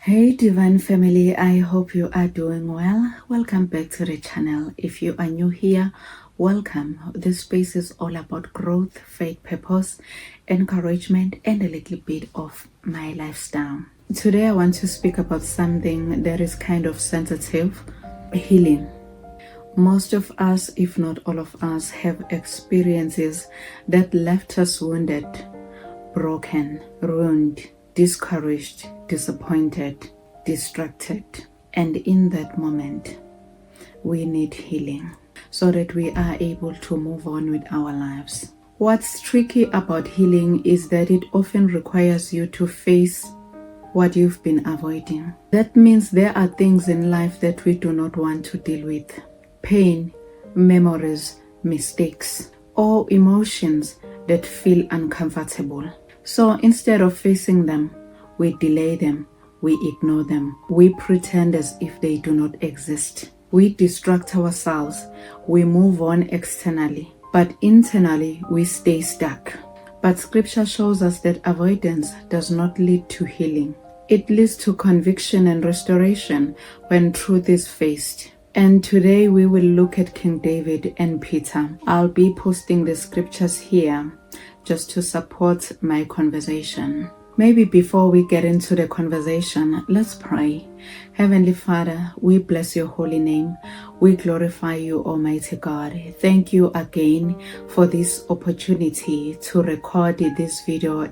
Hey divine family, I hope you are doing well. Welcome back to the channel. If you are new here, welcome. This space is all about growth, faith, purpose, encouragement, and a little bit of my lifestyle. Today I want to speak about something that is kind of sensitive: healing. Most of us, if not all of us, have experiences that left us wounded, broken, ruined, discouraged, disappointed, distracted. And in that moment, we need healing so that we are able to move on with our lives. What's tricky about healing is that it often requires you to face what you've been avoiding. That means there are things in life that we do not want to deal with. Pain, memories, mistakes, or emotions that feel uncomfortable. So instead of facing them, we delay them, we ignore them, we pretend as if they do not exist. We distract ourselves, we move on externally, but internally we stay stuck. But scripture shows us that avoidance does not lead to healing. It leads to conviction and restoration when truth is faced. And today we will look at King David and Peter. I'll be posting the scriptures here just to support my conversation. Maybe before we get into the conversation, let's pray. Heavenly Father, we bless your holy name. We glorify you, Almighty God. Thank you again for this opportunity to record this video.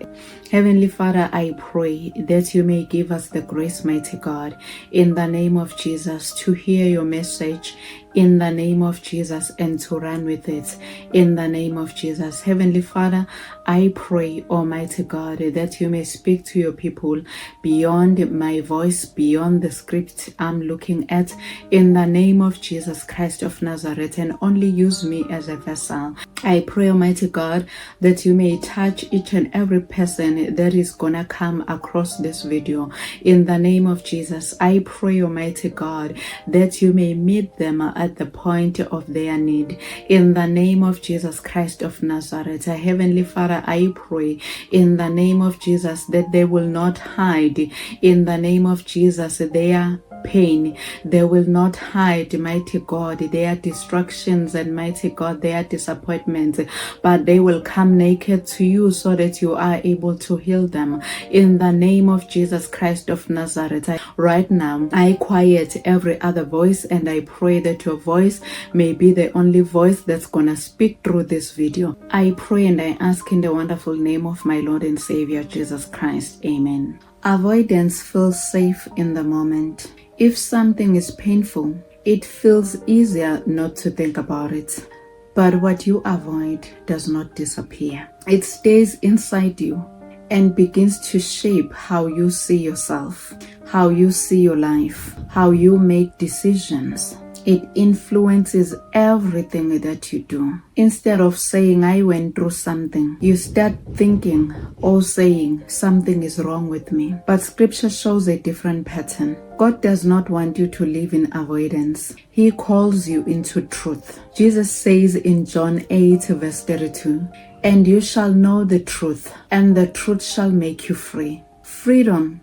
Heavenly Father, I pray that you may give us the grace, mighty God, in the name of Jesus, to hear your message in the name of Jesus and to run with it in the name of Jesus. Heavenly Father, I pray, Almighty God, that you may speak to your people beyond my voice, beyond the script I'm looking at, in the name of Jesus Christ of Nazareth, and only use me as a vessel. I pray, Almighty God, that you may touch each and every person that is gonna come across this video in the name of Jesus. I pray, Almighty God, that you may meet them at the point of their need in the name of Jesus Christ of Nazareth. Heavenly Father, I pray in the name of Jesus that they will not hide in the name of Jesus their pain. They will not hide, mighty God, their distractions and mighty God, their disappointments, but they will come naked to you so that you are able to heal them in the name of Jesus Christ of Nazareth. Right now, I quiet every other voice and I pray that your voice may be the only voice that's gonna speak through this video. I pray and I ask in the wonderful name of my Lord and Savior Jesus Christ. Amen. Avoidance feels safe in the moment. If something is painful, it feels easier not to think about it. But what you avoid does not disappear. It stays inside you and begins to shape how you see yourself, how you see your life, how you make decisions. It influences everything that you do. Instead of saying, I went through something, you start thinking or saying, something is wrong with me. But scripture shows a different pattern. God does not want you to live in avoidance. He calls you into truth. Jesus says in John 8 verse 32, and you shall know the truth, and the truth shall make you free. Freedom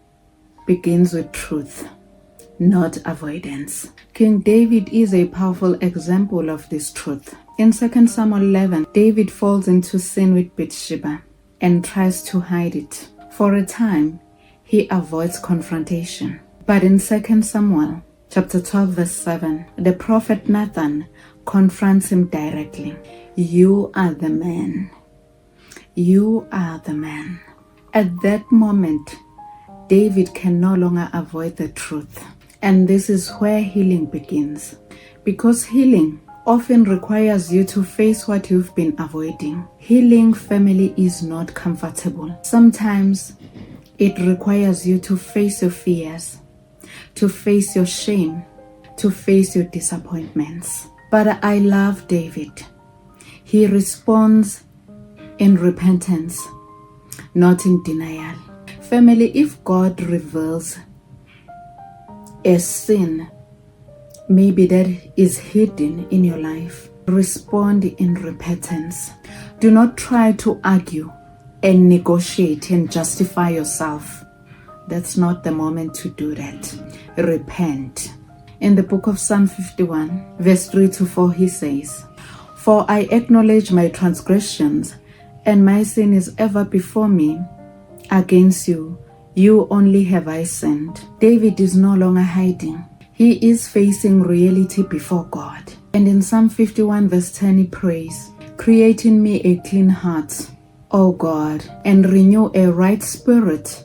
begins with truth, not avoidance. King David is a powerful example of this truth. In 2 Samuel 11, David falls into sin with Bathsheba and tries to hide it. For a time, he avoids confrontation. But in 2 Samuel chapter 12 verse 7, the prophet Nathan confronts him directly. You are the man. You are the man. At that moment, David can no longer avoid the truth. And this is where healing begins. Because healing often requires you to face what you've been avoiding. Healing, family, is not comfortable. Sometimes it requires you to face your fears, to face your shame, to face your disappointments. But I love David. He responds in repentance, not in denial. Family, if God reveals a sin maybe that is hidden in your life, respond in repentance. Do not try to argue and negotiate and justify yourself. that's not the moment to do that. Repent. In the book of Psalm 51, verse 3-4, he says, "For I acknowledge my transgressions, and my sin is ever before me. Against you, you only have I sinned." David is no longer hiding. He is facing reality before God. And in Psalm 51 verse 10 he prays, "Create in me a clean heart, O God, and renew a right spirit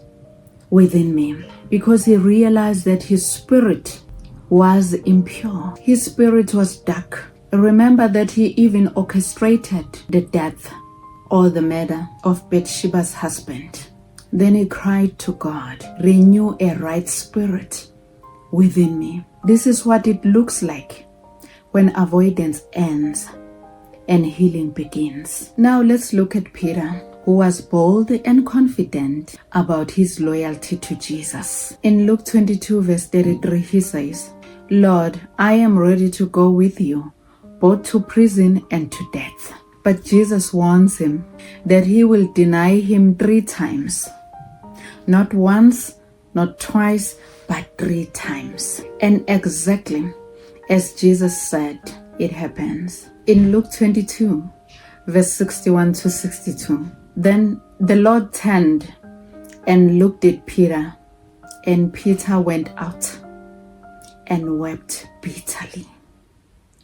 within me." Because he realized that his spirit was impure. His spirit was dark. Remember that he even orchestrated the death or the murder of Bathsheba's husband. Then he cried to God, "Renew a right spirit within me." This is what it looks like when avoidance ends and healing begins. Now let's look at Peter, who was bold and confident about his loyalty to Jesus. In Luke 22 verse 33 he says, "Lord, I am ready to go with you, both to prison and to death." But Jesus warns him that he will deny him 3 times. Not once, not twice, but 3 times. And exactly as Jesus said, it happens. In Luke 22, verse 61-62, then the Lord turned and looked at Peter, and Peter went out and wept bitterly.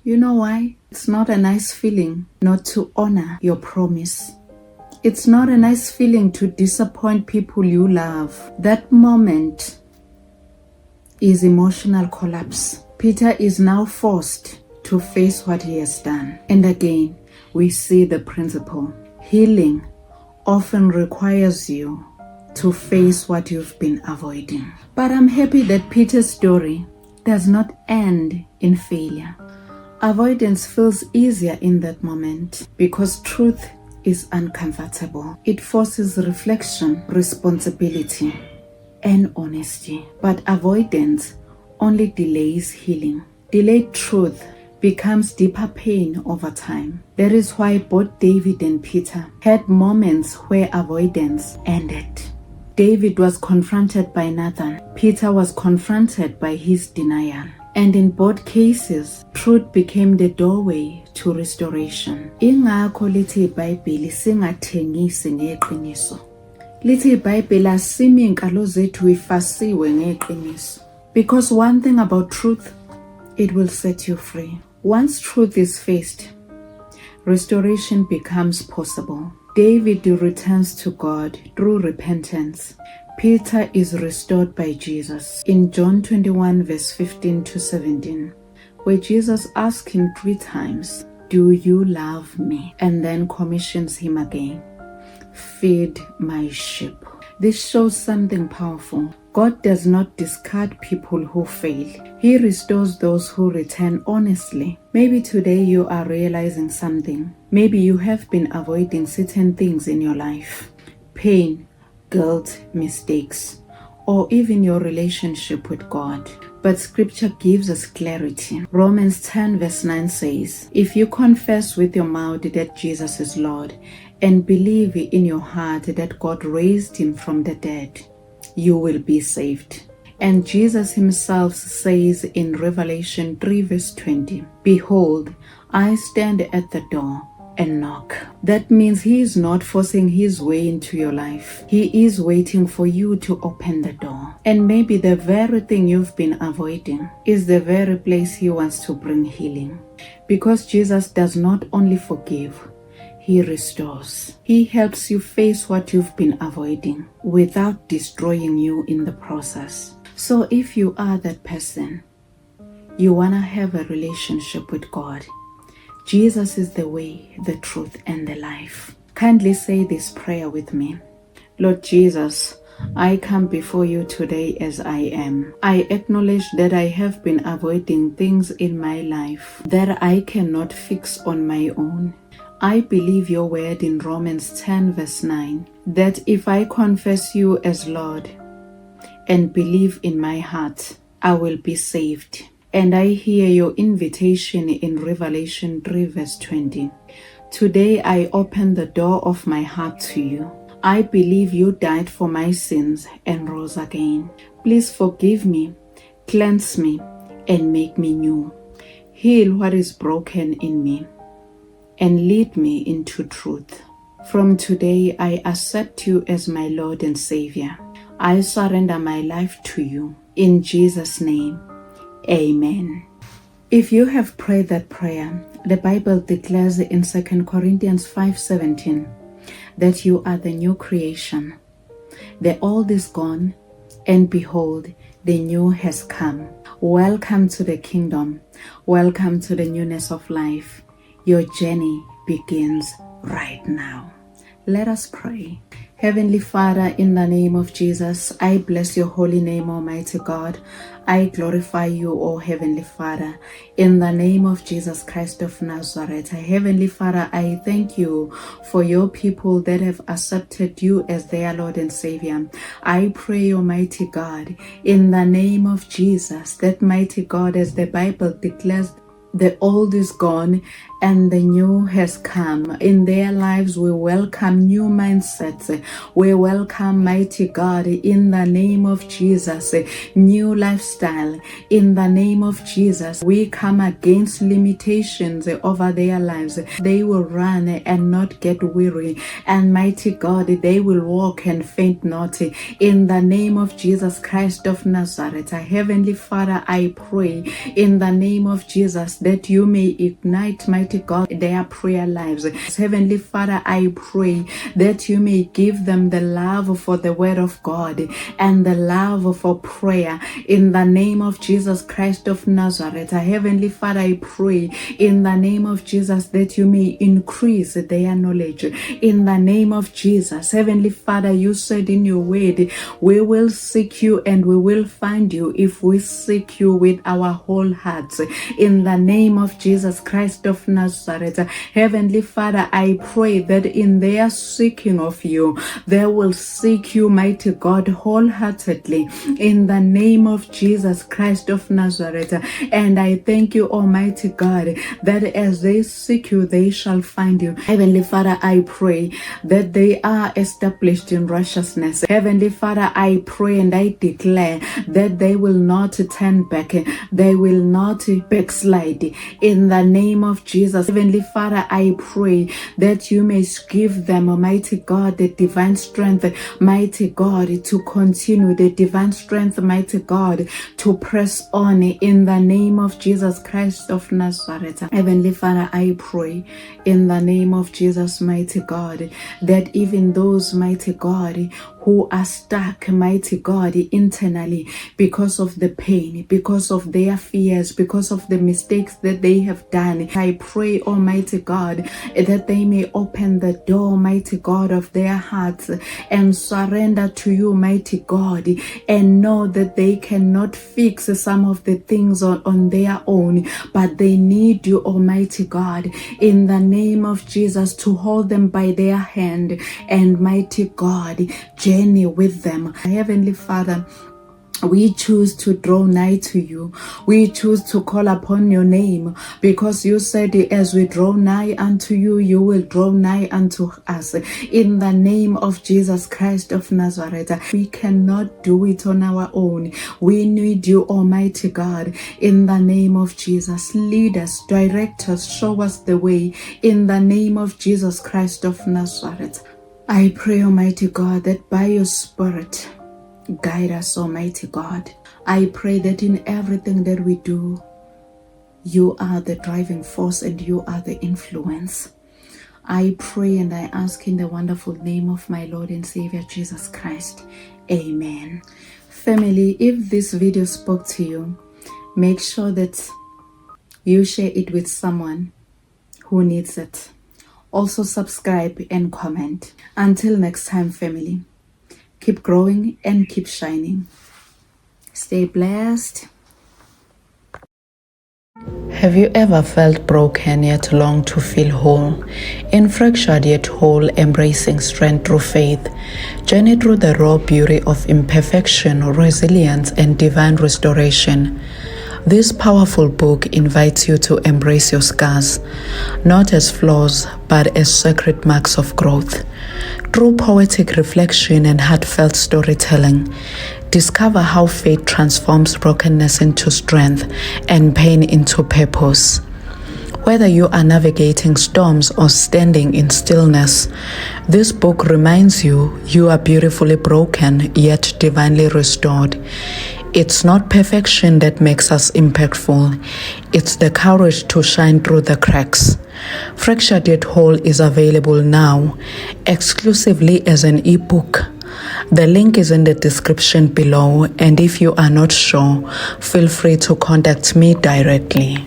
You know why? It's not a nice feeling not to honor your promise. It's not a nice feeling to disappoint people you love. That moment is emotional collapse. Peter is now forced to face what he has done. And again, we see the principle. Healing often requires you to face what you've been avoiding. But I'm happy that Peter's story does not end in failure. Avoidance feels easier in that moment because truth is uncomfortable. It forces reflection, responsibility, and honesty. But avoidance only delays healing. Delayed truth becomes deeper pain over time. That is why both David and Peter had moments where avoidance ended. David was confronted by Nathan. Peter was confronted by his denial. And in both cases, truth became the doorway to restoration. Ingakho lithi iBhayibheli singathengisi ngeqiniso. Lithi iBhayibheli asimi inkalo zethu ifasiwe ngeqiniso. Because one thing about truth, it will set you free. Once truth is faced, restoration becomes possible. David returns to God through repentance. Peter is restored by Jesus. In John 21 verse 15-17, where Jesus asks him 3 times, "Do you love me?" and then commissions him again, "Feed my sheep." This shows something powerful. God does not discard people who fail. He restores those who return honestly. Maybe today you are realizing something. Maybe you have been avoiding certain things in your life. Pain, guilt, mistakes, or even your relationship with God. But scripture gives us clarity. Romans 10 verse 9 says, "If you confess with your mouth that Jesus is Lord and believe in your heart that God raised him from the dead, you will be saved." And Jesus himself says in Revelation 3 verse 20, "Behold, I stand at the door and knock." That means he is not forcing his way into your life. He is waiting for you to open the door. And maybe the very thing you've been avoiding is the very place he wants to bring healing. Because Jesus does not only forgive, he restores. He helps you face what you've been avoiding without destroying you in the process. So if you are that person, you want to have a relationship with God, Jesus is the way, the truth, and the life. Kindly say this prayer with me. Lord Jesus, I come before you today as I am. I acknowledge that I have been avoiding things in my life that I cannot fix on my own. I believe your word in Romans 10 verse 9, that if I confess you as Lord and believe in my heart, I will be saved. And I hear your invitation in Revelation 3 verse 20. Today I open the door of my heart to you. I believe you died for my sins and rose again. Please forgive me, cleanse me, and make me new. Heal what is broken in me and lead me into truth. From today, I accept you as my Lord and Savior. I surrender my life to you. In Jesus' name, amen. If you have prayed that prayer, the Bible declares in 2 Corinthians 5:17 that you are the new creation. The old is gone, and behold, the new has come. Welcome to the kingdom. Welcome to the newness of life. Your journey begins right now. Let us pray. Heavenly Father, in the name of Jesus, I bless your holy name, Almighty God. I glorify you, O Heavenly Father, in the name of Jesus Christ of Nazareth. Heavenly Father, I thank you for your people that have accepted you as their Lord and Savior. I pray, Almighty God, in the name of Jesus, that mighty God, as the Bible declares, the old is gone and the new has come. In their lives, we welcome new mindsets. We welcome, mighty God, in the name of Jesus, new lifestyle. In the name of Jesus, we come against limitations over their lives. They will run and not get weary. And mighty God, they will walk and faint not. In the name of Jesus Christ of Nazareth, Heavenly Father, I pray in the name of Jesus that you may ignite, mighty God, their prayer lives. Heavenly Father, I pray that you may give them the love for the word of God and the love for prayer in the name of Jesus Christ of Nazareth. Heavenly Father, I pray in the name of Jesus that you may increase their knowledge in the name of Jesus. Heavenly Father, you said in your word, we will seek you and we will find you if we seek you with our whole hearts. In the name of Jesus Christ of Nazareth. Heavenly Father, I pray that in their seeking of you, they will seek you, mighty God, wholeheartedly in the name of Jesus Christ of Nazareth. And I thank you, Almighty God, that as they seek you, they shall find you. Heavenly Father, I pray that they are established in righteousness. Heavenly Father, I pray and I declare that they will not turn back. They will not backslide in the name of Jesus. Heavenly Father, I pray that you may give them, Almighty God, the divine strength, mighty God, to continue, the divine strength, mighty God, to press on in the name of Jesus Christ of Nazareth. Heavenly Father, I pray in the name of Jesus, mighty God, that even those, mighty God, who are stuck, mighty God, internally because of the pain, because of their fears, because of the mistakes that they have done. I pray, Almighty God, that they may open the door, mighty God, of their hearts and surrender to you, mighty God, and know that they cannot fix some of the things on their own, but they need you, Almighty God, in the name of Jesus, to hold them by their hand and, mighty God, journey with them. Heavenly Father, we choose to draw nigh to you. We choose to call upon your name because you said, as we draw nigh unto you, you will draw nigh unto us. In the name of Jesus Christ of Nazareth, we cannot do it on our own. We need you, Almighty God. In the name of Jesus, lead us, direct us, show us the way. In the name of Jesus Christ of Nazareth, I pray, Almighty God, that by your Spirit, guide us, Almighty God. I pray that in everything that we do, you are the driving force and you are the influence. I pray and I ask in the wonderful name of my Lord and Savior Jesus Christ. Amen. Family, if this video spoke to you, make sure that you share it with someone who needs it. Also subscribe and comment. Until next time, family. Keep growing and keep shining. Stay blessed. Have you ever felt broken yet longed to feel whole? In fractured yet whole, embracing strength through faith. Journey through the raw beauty of imperfection, resilience, and divine restoration. This powerful book invites you to embrace your scars, not as flaws, but as sacred marks of growth. Through poetic reflection and heartfelt storytelling, discover how faith transforms brokenness into strength and pain into purpose. Whether you are navigating storms or standing in stillness, this book reminds you you are beautifully broken yet divinely restored. It's not perfection that makes us impactful. It's the courage to shine through the cracks. Fractured Yet Whole is available now, exclusively as an ebook. The link is in the description below, and if you are not sure, feel free to contact me directly.